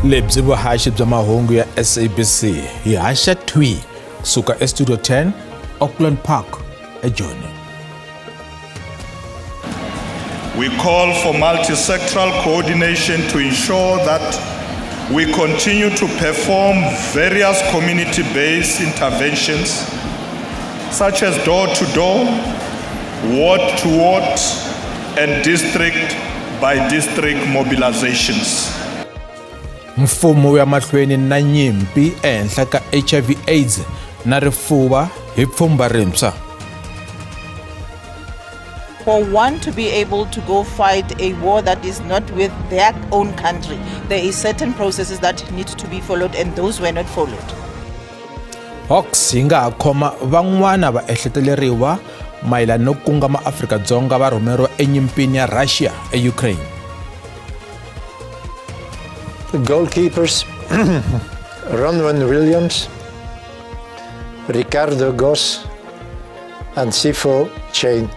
lebyi vuhaxi bya mahungu ya SABC hi haxa twi suka estudio 10 Auckland Park eJoni. We call for multi-sectoral coordination to ensure that we continue to perform various community-based interventions such as door-to-door, ward-to-ward, and district-by-district mobilizations. Mfumo ya mahlweni na nyimpi ehenhla ka HIV/AIDS na rifuva hi pfhumba rintshwa. For one to be able to go fight a war that is not with their own country, there is certain processes that need to be followed, and those were not followed. Hawks yi nga ha khoma van'wana va ehleteleriwa mayelana no kunga maAfrika-Dzonga va rhumeriwa enyimpini ya Russia eUkraine. The goalkeepers, Ronwen Williams, Ricardo Goss, and Sifo Chain.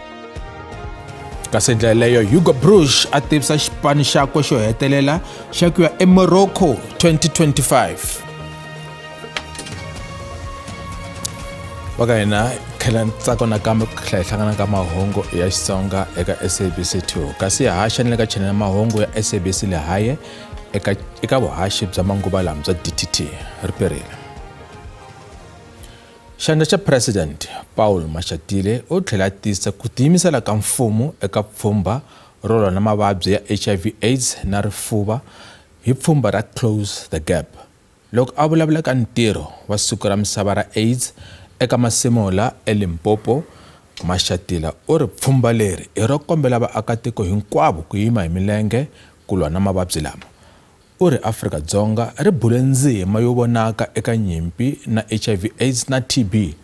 Kasi ndlela leyo Hugo Broos a tivisa xipano xakwe xo hetelela xa ku ya eMorocco 2025. Waka hina khela ntsako nakambe ku hlangana ka mahungu ya Xitsonga eka SABC2 kasi haxa ni le ka channel ya mahungu ya SABC le haye eka vuhaxi bya manguva lama bya DTT riperile. Xandla xa President Paul Mashatile u tlhela tisa ku tiyimisela ka mfumo eka pfhumba ro lwa na mavabyi ya HIV/AIDS na rifuva hi pfhumba ra Close the Gap. Loko a vulavula ka ntirho wa siku ra misava ra AIDS eka Masemola eLimpopo, Mashatile u ri pfhumba leri i ro kombela vaakatiko hinkwavo ku yima hi milenge ku lwa na mavabyi lama. Uri Afrika-Dzonga ri bule ndzima yo vonaka eka nyimpi na HIV/AIDS na TB,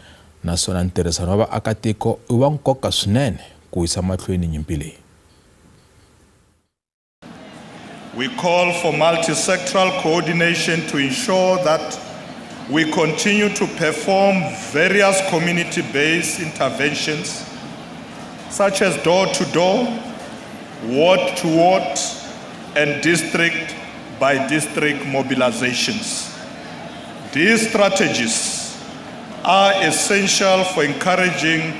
naswona ntirhisano wa vaakatiko i wa nkoka swinene ku yisa mahlweni nyimpi leyi. We call for multi-sectoral coordination to ensure that we continue to perform various community-based interventions such as door-to-door, ward-to-ward, and district-by-district mobilizations. These strategies are essential for encouraging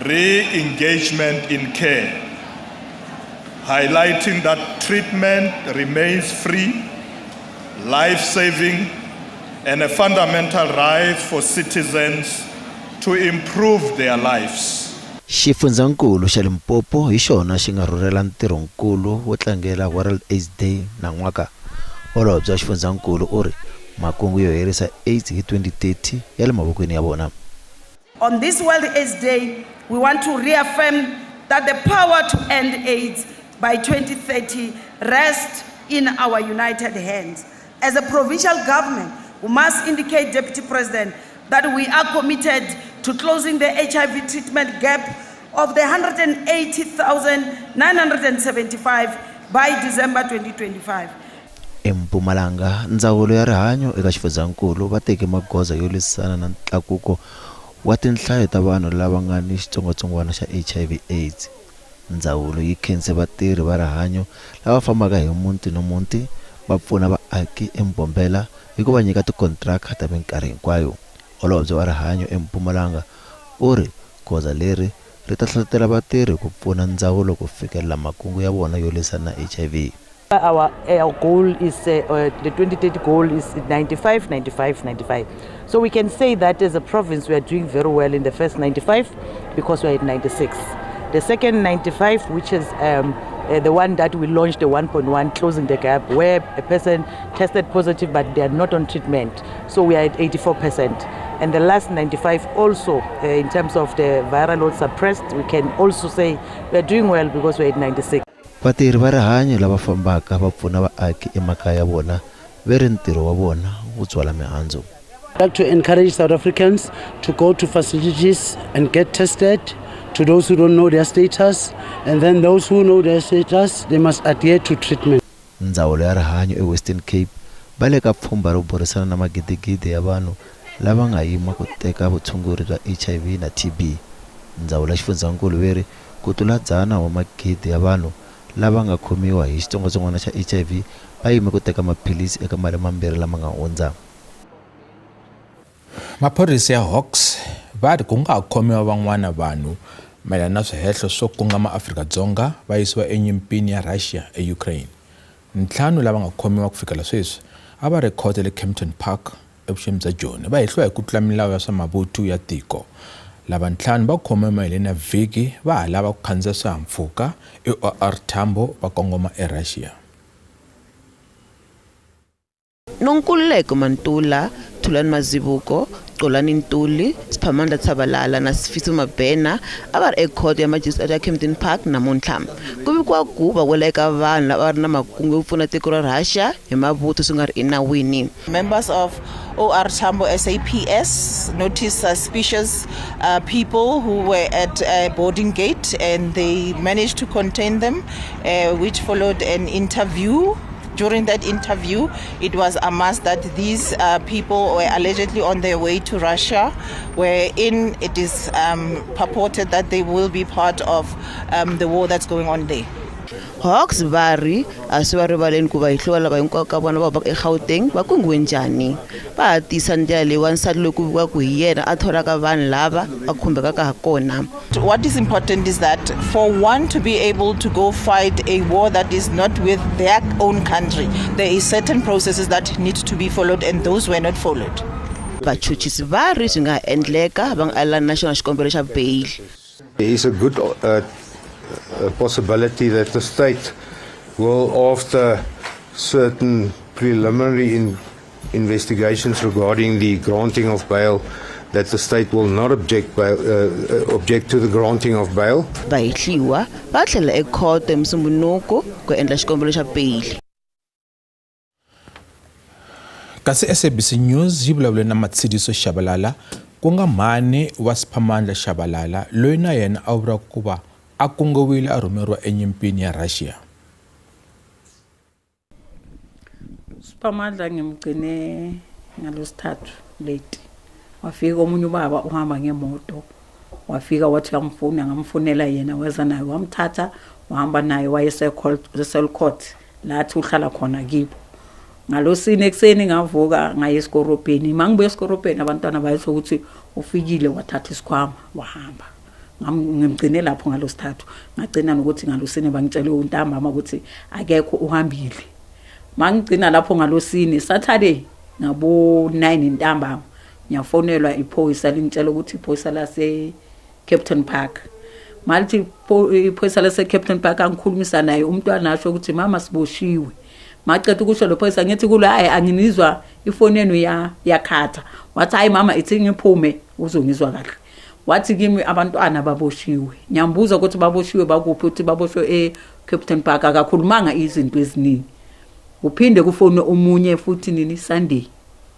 re-engagement in care, highlighting that treatment remains free, life-saving, and a fundamental right for citizens to improve their lives. Xifundzankulu xa Limpopo hi xona xi nga rhurhela ntirhonkulu wo tlangela World AIDS Day na n'waka. Holobye wa xifundzankulu u ri makungu yo herisa AIDS hi 2030 ya le mavokweni ya vona. On this World AIDS Day, we want to reaffirm that the power to end AIDS by 2030 rests in our united hands. As a provincial government, we must indicate, Deputy President, that we are committed to closing the HIV treatment gap of the 180,975 by December 2025. Mpumalanga, ndzawulo ya rihanyo eka xifundzankulu va teke magoza yo lwisana na ntlakuko wa tinhlayo ta vanhu lava nga ni xitsongwatsongwana xa HIV/AIDS. Ndzawulo yi khense vatirhi va rihanyo lava fambaka hi muti no muti va pfuna vaaki eMbombela hi ku va nyika tikontraka ta minkarhi hinkwayo. Holobye wa rihanyo eMpumalanga u ri goza leri ri ta hlohlotela vatirhi ku pfuna ndzawulo ku fikelela makungu ya vona yo lwisana na HIV. Our goal is, the 2030 goal is 95, 95, 95. So we can say that as a province we are doing very well in the first 95 because we are at 96. The second 95, which is the one that we launched, the 1.1, closing the gap, where a person tested positive but they are not on treatment. So we are at 84%. And the last 95 also, in terms of the viral load suppressed, we can also say we are doing well because we are at 96. Vatirhi va rihanyo lava fambaka va pfuna vaaki emakaya ya vona ve ri ntirho wa vona wu tswala mihandzu. I'd like to encourage South Africans to go to facilities and get tested, to those who don't know their status, and then those who know their status, they must adhere to treatment. Ndzawulo ya rihanyo eWestern Cape va le ka pfhumba ro burisana na magidigidi ya vanhu lava nga yima ku teka vutshunguri bya HIV na TB. Ndzawulo ya xifundzankulu ve ri ku tlula 100 wa magidi ya vanhu lava nga khomiwa hi xitsongwatsongwana xa HIV va yime ku teka maphilisi eka malembe mambirhi lama nga hundza. Maphorisa ya Hawks va ri ku nga khomiwa van'wana vanhu mayelana na swihehlo swo kunga maAfrika-Dzonga va yisiwa enyimpini ya Russia eUkraine. Ntlhanu lava nga khomiwa ku fikela sweswi a va ri khote le Kempton Park evuxeni bya Joni va hehliwa hi ku tlula milawu ya swa mavuthu ya tiko. Lava ntlhanu va khomiwe mayelana na vhiki va ha lava ku khandziya swihahampfhuka eOR Tambo va kongoma eRussia. Nonkululeko Mantula, Thulani Mazibuko, Xolani Ntuli, Siphamandla Tshabalala na Sifiso Mabhena a va ri ekhoto ya Magistrate ya Kempton Park namuntlha. Ku vikiwa ku va wela eka vanhu lava ri na makungu yo pfuna tiko ra Russia hi mavuthu swi nga ri enawini. Members of OR Tambo SAPS noticed suspicious people who were at a boarding gate and they managed to contain them, which followed an interview. During that interview, it was amassed that these people were allegedly on their way to Russia, wherein it is purported that they will be part of the war that's going on there. Hawks vari aswa rivaleni ku va hi hlola va hinkwavo ka vona va ba eGauteng va kungiwe njhani va tisa ndlela leyi wansati loko vikiwa ku hi yena a tholaka vanhu lava va khumbekaka ha kona. What is important is that for one to be able to go fight a war that is not with their own country, there is certain processes that need to be followed and those were not followed. Vachuchisi vari swi nga endleka va nga alana na xona xikombelo xa bail. There is a good possibility that the state will, after certain preliminary investigations regarding the granting of bail, that the state will not object to the granting of bail. Vahehliwa va tlhela ekhoto hi Musumbunuko ku endla xikombelo xa bail. Kasi SABC News yi vulavule na Matsidiso Shabalala ku nga mhani wa Siphamandla Shabalala loyi na yena a vula ku va a kungiwile a rhumeriwa enyimpini ya Russia. Siphamandla ngimgcine ngalosithathu late. Wafika omunye ubaba uhamba ngemoto. Wafika wathi ngamfonela yena weza naye wamthatha wahamba naye wayeseCell Court lathi uhlala khona kibo. Ngalosini ekseni ngavuka ngaye esikorobheni. Mangibuye esikorobheni abantwana bayethu ukuthi ufikile wathatha isikhwama wahamba. Ngimgcine lapho ngalosithathu ngagcina nokuthi ngalosini bangitshele untambama ukuthi akekho uhambile. Mangigcina lapho ngalosini Saturday ngabo 9 intambama ngiyafonelwa iphoyisa lingitshela ukuthi iphoyisa lase Kempton Park. Malithi iphoyisa lase Kempton Park angikhulumisa naye umntwana asho ukuthi mama siboshiwe. Maqeda ukusho lo phoyisa ngithi kulo hayi anginizwa ifoni yenu yakhatha. Wathi hayi mama ithi ngiphume uzongizwa kahle. Wathi kimi abantwana baboshiwe. Nyambuza ukuthi baboshiwe bakuphi uthi baboshwe eKempton Park akakhulumanga izinto eziningi. Uphinde kufone omunye futhi nini Sunday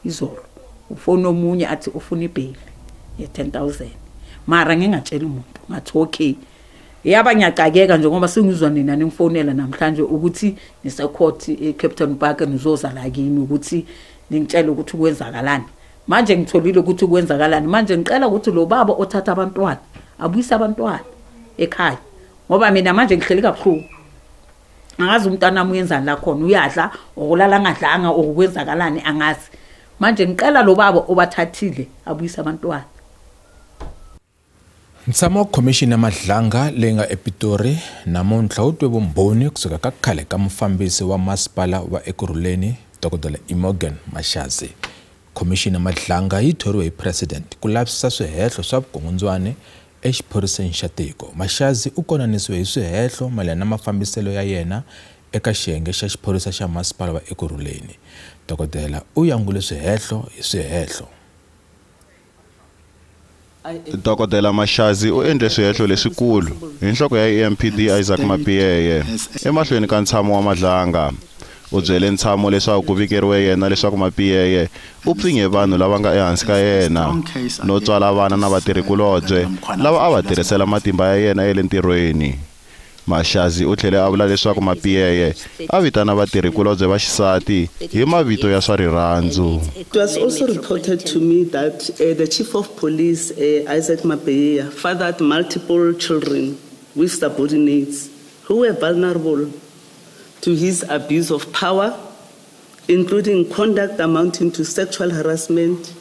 izolo. Ufone omunye athi ufuna ibail ye 10,000. Mara ngingatshela umuntu ngathi okay. Yaba ngiyacakeka nje ngoba sengizwa nina ningifonela namhlanje ukuthi nisecourt eKempton Park nizoza la kimi ukuthi ningitshela ukuthi kwenzakalani. Manje ngitholile ukuthi kwenzakalani. Manje ngicela ukuthi lo baba othatha abantwana abuyise abantwana ekhaya. Ngoba mina manje ngihleli kabuhlungu. Angazi umntana wami uyenzani la khona uyadla okulala ngadlanga okwenzakalani angazi. Manje ngicela lo baba obathathile abuyise abantwana. Nsamo Commission ya Madlanga lenga ePitori namuntlha u twe vumbhoni kusuka ka khale ka mufambisi wa masipala wa Ekurhuleni Dr. Imogen Mashazi. Commission ya Madlanga yi thoriwe hi president ku lavisisa swihehlo swa vukungundzwane exiphoriseni xa tiko. Mashazi u konanisiwe hi swihehlo mayelana na mafambiselo ya yena eka xiyenge xa xiphorisa xa masipala wa Ekurhuleni. Dokodela u yangule swihehlo hi swihehlo. Dokodela Mashazi u endle swihehlo leswikulu hi nhloko ya EMPD Isaac Mapiyeye emahlweni ka ntshamo wa Madlanga. U byele ntshamo leswaku ku vikeriwe yena leswaku Mapiyeye u pfinye vanhu lava nga ehansi ka yena no tswala vana na vatirhikulobye lava a va tirhisela matimba ya yena ya le ntirhweni. Mashazi u tlhele a vula leswaku Mapiyeye a vitana vatirhikulobye va xisati hi mavito ya swa rirhandzu. It was also reported to me that the chief of police Isaac Mapiyeye fathered multiple children with subordinates who were vulnerable to his abuse of power, including conduct amounting to sexual harassment,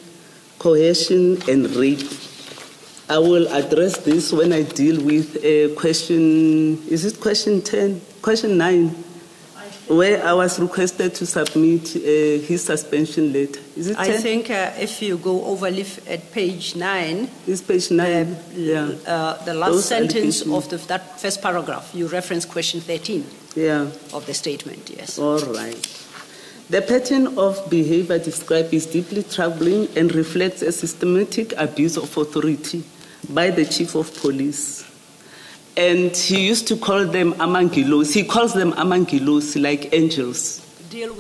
coercion, and rape. I will address this when I deal with question 10? Question 9, where I was requested to submit his suspension letter. Is it 10? I think if you go overleaf at page 9, this page 9, the last sentence of that first paragraph, you reference question 13 of the statement, yes. All right. The pattern of behavior described is deeply troubling and reflects a systematic abuse of authority by the chief of police. And he used to call them amangilosi. He calls them amangilosi, like angels.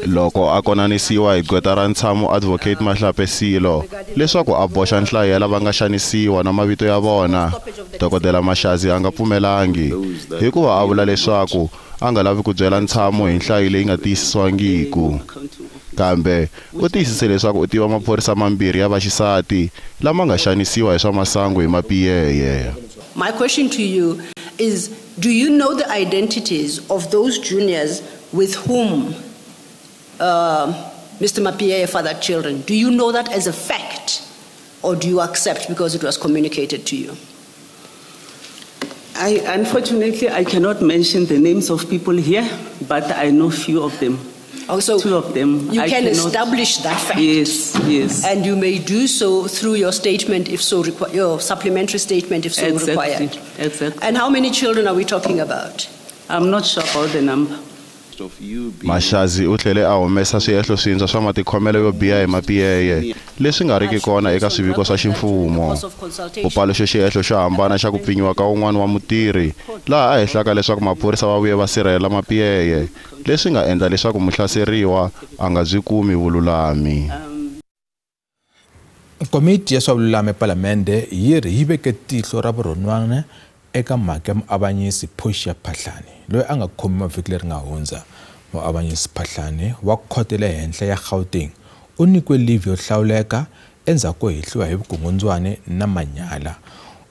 Loko a konanisiwa hi gweta ra ntshamo advocate Mahlape Silo leswaku a boxa nhlayo ya lava nga xanisiwa na mavito ya vona, Dokodela Mashazi a nga pfumelangi hikuva a vula leswaku a nga lavi ku byela ntshamo hi nhlayo leyi nga tiyisisiwangiku. Kambe u tiyisise leswaku u tiva maphorisa mambirhi ya vaxisati lama nga xanisiwa hi swa masangu hi mapiyeye. My question to you is, do you know the identities of those juniors with whom Mr. Mapiyeye fathered children? Do you know that as a fact, or do you accept because it was communicated to you? Unfortunately, I cannot mention the names of people here, but I know few of them. Also, 2 of them. You can establish that fact. Yes, yes. And you may do so through your statement, if so your supplementary statement, if so required. Exactly. And how many children are we talking about? I'm not sure about the number. Mashazi u tlhele a humesa swihehlo swintshwa swa matikhomelo yo biha hi mapiyeye leswi nga riki kona eka swiviko swa ximfumo. U paluxe xihehlo xo hambana xa ku pfinyiwa ka un'wana wa mutirhi laha a hehlaka leswaku maphorisa va vuye va sirhelela mapiyeye leswi nga endla leswaku muhlaseriwa a nga byi kumi vululami. Komiti ya swa vululami ePalamende yi ri yi veke tihlo ra vurhonwana eka mhaka ya muavanyisi Portia Phahlane loyi a nga khomi mavhiki leri nga hundza. Muavanyisi Phahlane wa khoto le henhla ya Gauteng u nyikiwe leave yo hlawuleka endzhaku ko hehliwa hi vukungundzwane na manyala.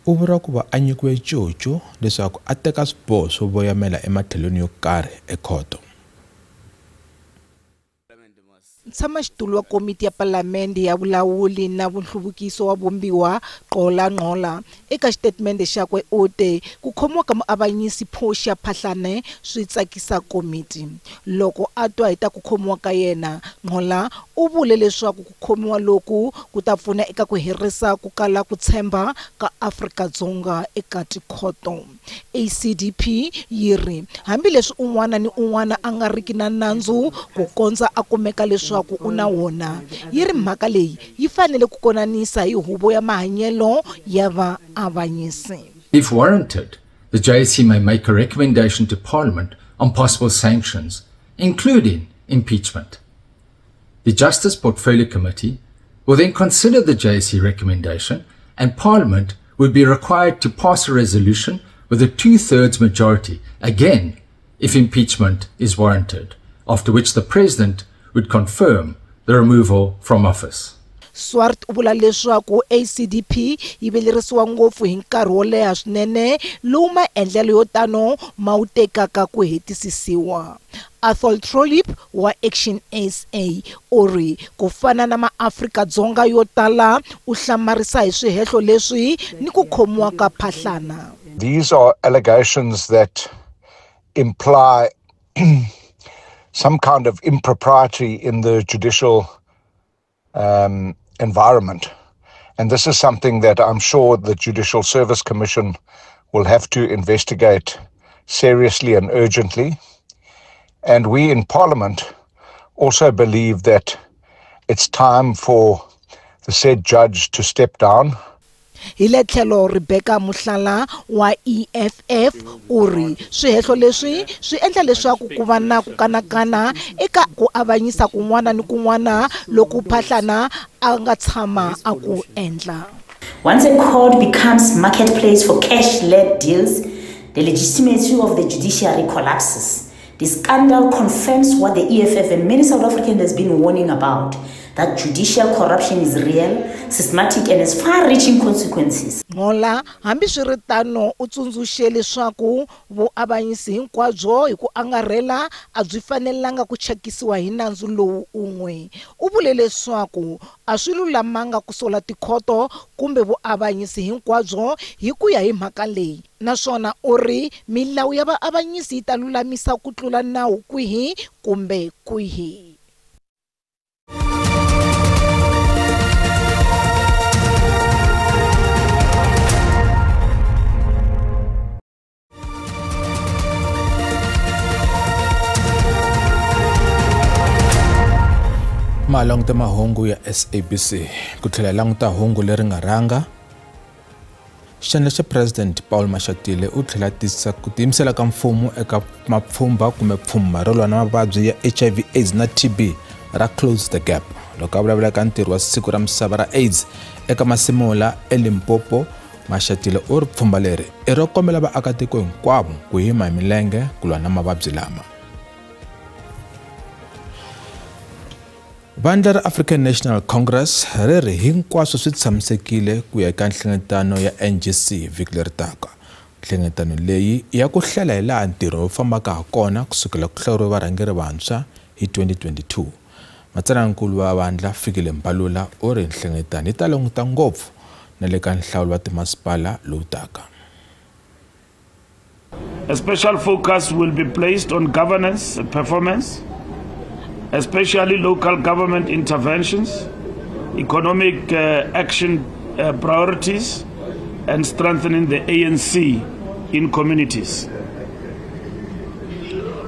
U vula ku va a nyikiwe coco leswaku a teka swiboho swo voyamela emathelweni yo karhi ekhoto. Ntshamaxitulu wa komiti ya Palamende ya vulawuli na vuhluvukiso wa vumbiwa Qola Ngcola eka xitatimende xakwe ote ku khomiwa ka muavanyisi Portia Phahlane swi tsakisa komiti. Loko a twa hi ta ku khomiwa ka yena, Ngcola u vule leswaku ku khomiwa loku ku ta pfuna eka ku herisa ku kala ku tshemba ka Afrika-Dzonga eka tikhoto. ACDP yi ri hambileswi un'wana ni un'wana a nga riki na nandzu ku kondza a kumeka leswaku u na wona, yi ri mhaka leyi yi fanele ku konanisa hi huvo ya mahanyelo ya vaavanyisi. If warranted, the JSE may make a recommendation to Parliament on possible sanctions, including impeachment. The Justice Portfolio Committee will then consider the JSE recommendation, and Parliament would be required to pass a resolution with a 2/3 majority, again, if impeachment is warranted, after which the President would confirm the removal from office. Swart u vula leswaku ACDP yi velerisiwa ngopfu hi nkarhi wo leha swinene lowu maendlelo yo tano ma wu tekaka ku hetisisiwa. Athol Trollip wa Action SA u ri ku fana na maAfrika-Dzonga yo tala u hlamarisa hi swihehlo leswi ni ku khomiwa ka Phahlana. These are allegations that imply some kind of impropriety in the judicial environment. And this is something that I'm sure the Judicial Service Commission will have to investigate seriously and urgently. And we in Parliament also believe that it's time for the said judge to step down. Ile tlhelo Rebecca Muhlala wa EFF u ri swihehlo leswi swi endla leswaku ku va na ku kanakana eka ku avanyisa kun'wana ni kun'wana loku Phahlana a nga tshama a ku endla. Once a court becomes marketplace for cash-led deals, the legitimacy of the judiciary collapses. The scandal confirms what the EFF and many South Africans has been warning about, that judicial corruption is real, systematic, and has far-reaching consequences. Ngola hambi swiritano u tsundzuxe leswaku vuavanyisi hinkwabyo hi ku angarhela a byi fanelanga ku chekisiwa hi nandzu lowu un'we. U vule leswaku a swi lulamanga ku sola tikhoto kumbe vuavanyisi hinkwabyo hi ku ya hi mhaka leyi. Naswona u ri milawu ya vaavanyisi yi ta lulamisa ku tlula nawu kwihi kumbe kwihi. Malong mahungu ya SABC ku tlhela languta hungu leri nga rhanga. Xandla xa President Paul Mashatile u tlhela tisa ku tiyimisela ka mfumo eka mapfhumba kumbe pfhumba ro lwa na mavabyi ya HIV AIDS na TB ra Close the Gap. Loko a vulavula ka ntirho wa siku ra misava ra AIDS eka Masemola eLimpopo, Mashatile u ri pfhumba leri i ro kombela vaakatiko hinkwavo ku yima hi milenge ku lwa na mavabyi lama. Vandla ra African National Congress ri ri hinkwaswo swi tshamisekile ku ya eka nhlengetano ya NGC vhiki leri taka. Nhlengetano leyi ya ku hlela hi laha ntirho wu fambaka ha kona kusukela ku hlawuriwa varhangeri vantshwa hi 2022. Matsalanankulu wa vandla Fikile Mbalula u ri nhlengetano yi ta languta ngopfu na le ka nhlawulo wa timasipala lowu taka. A special focus will be placed on governance and performance, especially local government interventions, economic action priorities, and strengthening the ANC in communities.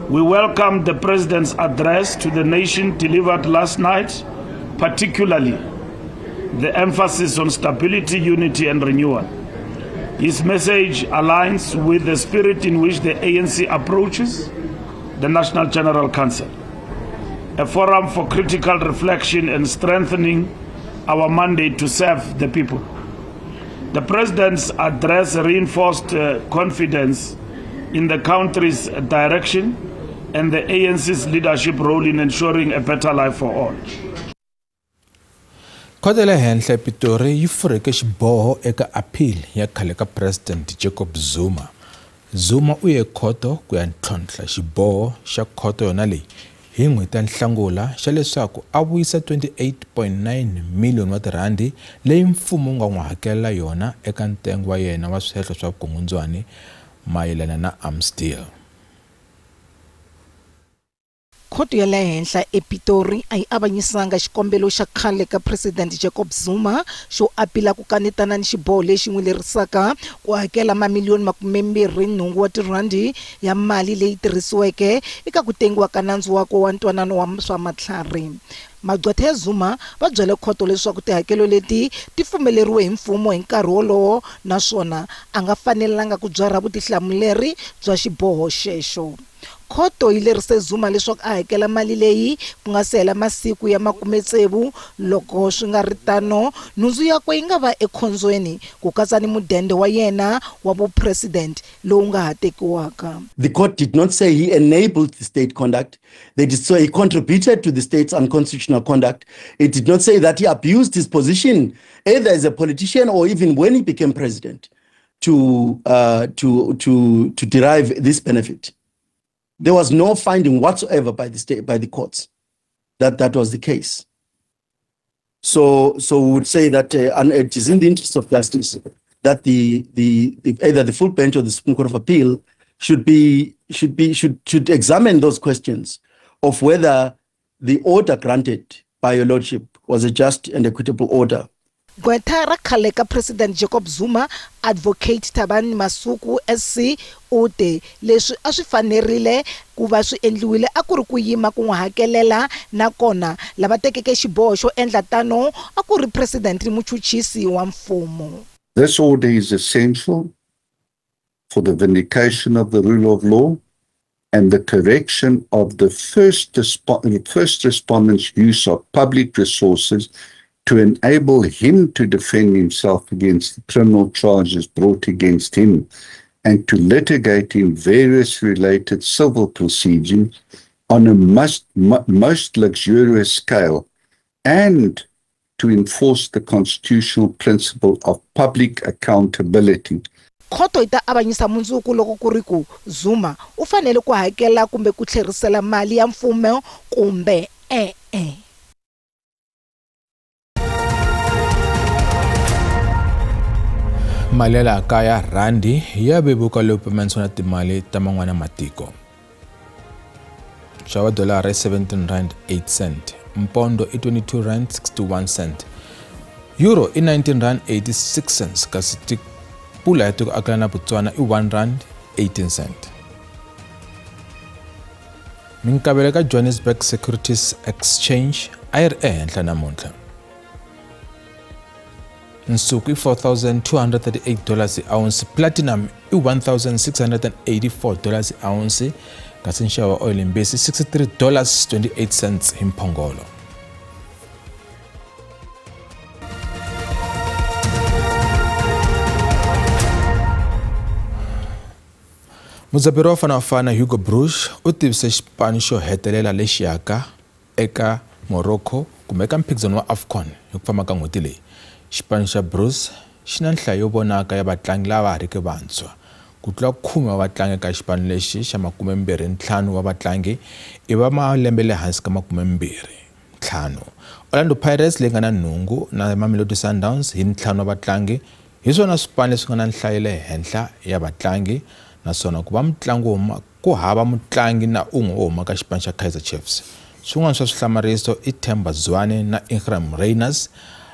We welcome the President's address to the nation delivered last night, particularly the emphasis on stability, unity, and renewal. His message aligns with the spirit in which the ANC approaches the National General Council, a forum for critical reflection and strengthening our mandate to serve the people. The President's address reinforced confidence in the country's direction and the ANC's leadership role in ensuring a better life for all. Khoto le henhla Pitori yi furheke xiboho eka appeal ya khale ka President Jacob Zuma. Zuma u ye khoto ku ya ntlhontlha xiboho xa khoto yona leyi hi n'hweti ya Nhlangula xa leswaku a vuyisa 28.9 million wa tirhandi leyi mfumo nga n'wi hakelela yona eka ntengo wa yena wa swihehlo swa vukungundzwani mayelana na Arms Deal. Khoto ya le henhla ePitori a yi avanyisanga xikombelo xa khale ka President Jacob Zuma xo apila ku kanetana ni xiboho lexi n'wi lerisaka ku hakela mamiliyoni 28 wa tirhandi ya mali leyi tirhisiweke eka ku tengiwa ka nandzu wako wa ntwanano wa swa matlhari. Magqwetha ya Zuma va byele khoto leswaku tihakelo leti ti pfumeleriwe hi mfumo hi nkarhi wolowo naswona a nga fanelanga ku byara vutihlamuleri bya xiboho xexo. Khoto yi lerise Zuma leswaku a hakela mali leyi ku nga se hela masiku ya 60 loko swi nga ri tano nhundzu yakwe yi nga va ekhondzweni ku katsa ni mudende wa yena wa vupresident lowu nga ha tekiwaka. The court did not say he enabled the state conduct. They did say he contributed to the state's unconstitutional conduct. It did not say that he abused his position either as a politician or even when he became president to derive this benefit. There was no finding whatsoever by the courts that was the case. So we would say that and it is in the interest of justice that either the full bench or the Supreme Court of Appeal should examine those questions of whether the order granted by your lordship was a just and equitable order. Gweta ra khale ka President Jacob Zuma, Advocate Thabani Masuku SC Ute leswi a swi fanerile ku va swi endliwile a ku ri ku yima ku n'wi hakelela nakona lava tekeke xiboho xo endla tano a ku ri president ni muchuchisi wa mfumo. This order is essential for the vindication of the rule of law and the correction of the first respondent's use of public resources to enable him to defend himself against the criminal charges brought against him and to litigate in various related civil proceedings on a most luxurious scale and to enforce the constitutional principle of public accountability. Khoto ita avanyisa mundzuku loko ku ri ku Zuma u fanele ku hakela kumbe ku tlherisela mali ya mfumo kumbe mali ya laha kaya randi ya vevuka loko pimanisiwa na timali ta man'wana matiko. Nxavo wa dolara i 17 rand 8 cent, mpondo i 22 rand 61 cent, euro i 19 rand 86 cents, kasi pula ya tiko akala na Botswana i 1 rand 18 cent. Minkavelo ka Johannesburg Securities Exchange a yi ri ehenhla namuntlha. Nsuku i $4,238 a ounce, platinum i $1,684 a ounce, kasi nxavo wa oil mbesi $63.28 hi mphongolo. Mudzaberi wa Bafana Bafana Hugo Broos u tivise xipano xo hetelela lexi yaka eka Morocco kumbe eka mphikizano wa AFCON hi ku famba ka n'hweti leyi. Xipano xa Broos xi na nhlayo yo vonaka ya vatlangi lava ha riki vantshwa. Ku tlula 10 wa vatlangi eka xipano lexi xa 25 wa vatlangi i va malembe le hansi ka 25. Orlando Pirates leyi nga na nhungu na Mamelodi Sundowns hi 5 wa vatlangi hi swona swipano leswi nga na nhlayo le henhla ya vatlangi, naswona ku va mutlangi huma ku hava mutlangi na un'we wo huma ka xipano xa Kaizer Chiefs. Swin'wana swa swihlamariso i Themba Zwane na Ingram Reyners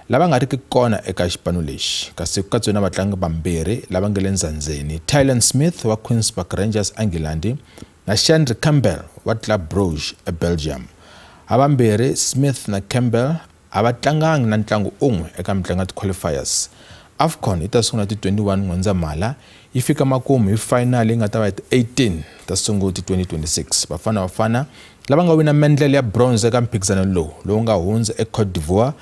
lava nga riki kona eka xipano lexi, kasi ku katsiwe na vatlangi vambirhi lava nga le ndzandzeni, Tylen Smith wa Queen's Park Rangers England na Chandri Campbell wa Club Brugge eBelgium. Havambirhi Smith na Campbell a va tlangangi na ntlangu un'we eka mitlangu ya qualifiers. AFCON yi ta sungula ti 21 N'wendzamhala yi fika makumu hi final yi nga ta va ti 18 ta Sunguti 2026. Bafana Bafana lava nga wina mendlele ya bronze eka mphikizano lowu nga hundza eCote d'Ivoire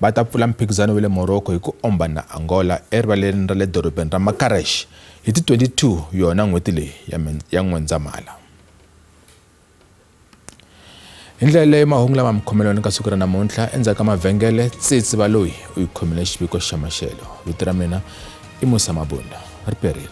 va ta pfula mphikizano wa le Morocco hi ku omba na Angola erivaleni ra le dorobeni ra Marrakesh hi ti 22 yona n'hweti leyi ya N'wendzamhala. Hi ndlela leyi mahungu lama mkhomelweni ka siku ra namuntlha endzhaku ka mavhengele Tsitsi Baloyi u yi khomile xiviko xa maxelo. Vito ra mina i Musa Mabunda, ri perile.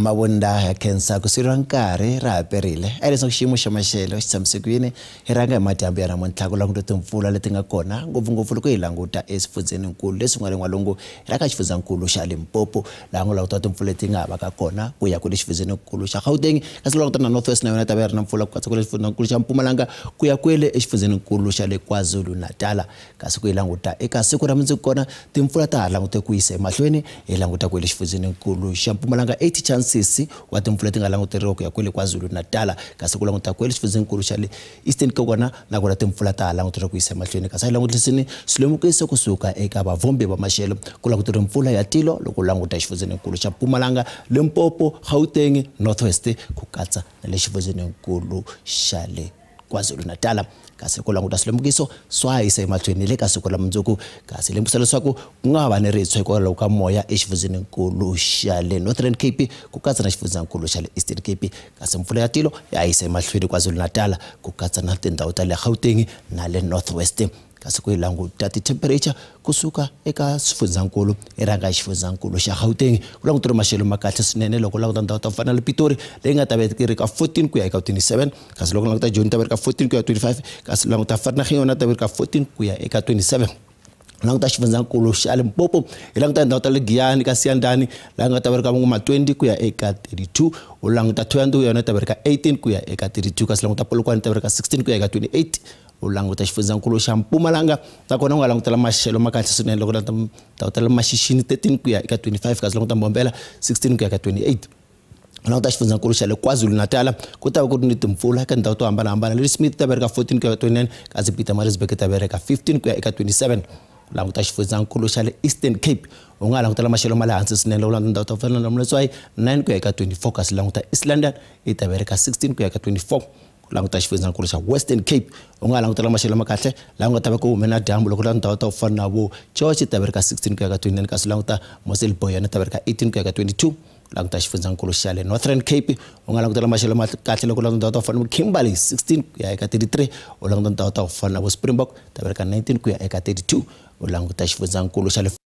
Mabunda ya khensa ku sirwa nkarhi ra haperile a leswaku xiyimo xa maxelo xi tshamisekile hi ranga hi madyambu ya namuntlha ku languta timpfula leti nga kona ngopfungopfu loko hi languta eswifundzeninkulu leswi nga le n'walungu hi raka xifundzankulu xa Limpopo laha nga languta timpfula leti nga havaka kona ku ya ku le xifundzenikulu xa Gauteng, kasi languta na Northwest na yona ta va ri na mpfula ku katsa ku le xifundzankulu xa Mpumalanga ku ya kwele exifundzenikulu xa le KwaZulu Natal, kasi ku hi languta eka siku ra mundzuku kona timpfula ta ha langute ku yisa emahlweni hi languta ku le xifundzenikulu xa Mpumalanga 80 chances wa timpfula leti nga languteriwa ku ya kwele KwaZulu Natal, kasi ku languta kwele xifundzenikulu xa le Eastern Cape kona na kona timpfula ta ha languteriwa ku yisa emahlweni, kasi hi langutisini swilemukiso kusuka eka vavhombi va maxelo ku languteriwa mpfula ya tilo loko languta xifundzenikulu xa Mpumalanga, Limpopo, Gauteng, Northwest ku katsa na le xifundzenikulu xa le KwaZulu Natal, kasi ku languta swilemukiso swa yisa emahlweni le ka siku ra mundzuku, kasi lemukisa leswaku ku nga va ni ritshwa hikwalaho ka moya exifundzenikulu xa le Northern Cape ku katsa na xifundzenikulu xa le Eastern Cape, kasi mpfula ya tilo ya yisa emahlweni KwaZulu Natal ku katsa na tindhawu ta le Gauteng na le Northwest, kasi ku hi languta ti-temperature kusuka eka xifundzankulu hi ranga hi xifundzankulu xa Gauteng ku languteriwa maxelo ma kahle swinene loko languta ndhawu ta ku fana na Pitori leyi nga ta va yi ri ka 14 ku ya eka 27, kasi loko languta Joni ta va ri ka 14 ku ya 25, kasi languta Vereeniging yona ta va ri ka 14 ku ya eka 27. Languta xifundzankulu xa Limpopo hi languta ndhawu ta le Giyani ka Siyandani laha nga ta va ri ka 20 ku ya eka 32, u languta Thohoyandou yona ta va ri ka 18 ku ya eka 32, kasi languta Polokwane ta va ri ka 16 ku ya eka 28. U languta xifundzankulu xa Mpumalanga ta kona u nga langutela maxelo ma kahle swinene loko ndhawu ta le Maxixini 13 ku ya eka 25, kasi languta Mbombela 16 ku ya eka 28. Languta xifundzankulu xa le KwaZulu Natal ku ta va ku ri ni timpfula eka ndhawu to hambanahambana, Louis Smith ta va ri ka 14 ku ya eka 29, kasi Pietermaritzburg ta va ri ka 15 ku ya eka 27. Languta xifundzankulu xa le Eastern Cape u nga langutela maxelo ma le hansi swinene loko languta ndhawu ta fana na Molatswayi 9 ku ya eka 24, kasi languta East London yi ta va ri ka 16 ku ya eka 24. languta xifundzankulu xa Western Cape u nga langutela maxelo ma kahle la u nga ta va ku humena dyambu loko la ndhawu ta ku fana na vo George ta vereka 16 ku ya ka 29 kasi languta Mosel Boyana ta vereka 18 ku ya ka 22 languta xifundzankulu xa le Northern Cape u nga langutela maxelo ma kahle loko la ndhawu ta ku fana na Kimberley 16 ku ya ka 33 u languta ndhawu ta ku fana na vo Springbok ta vereka 19 ku ya ka 32 u languta xifundzankulu xa le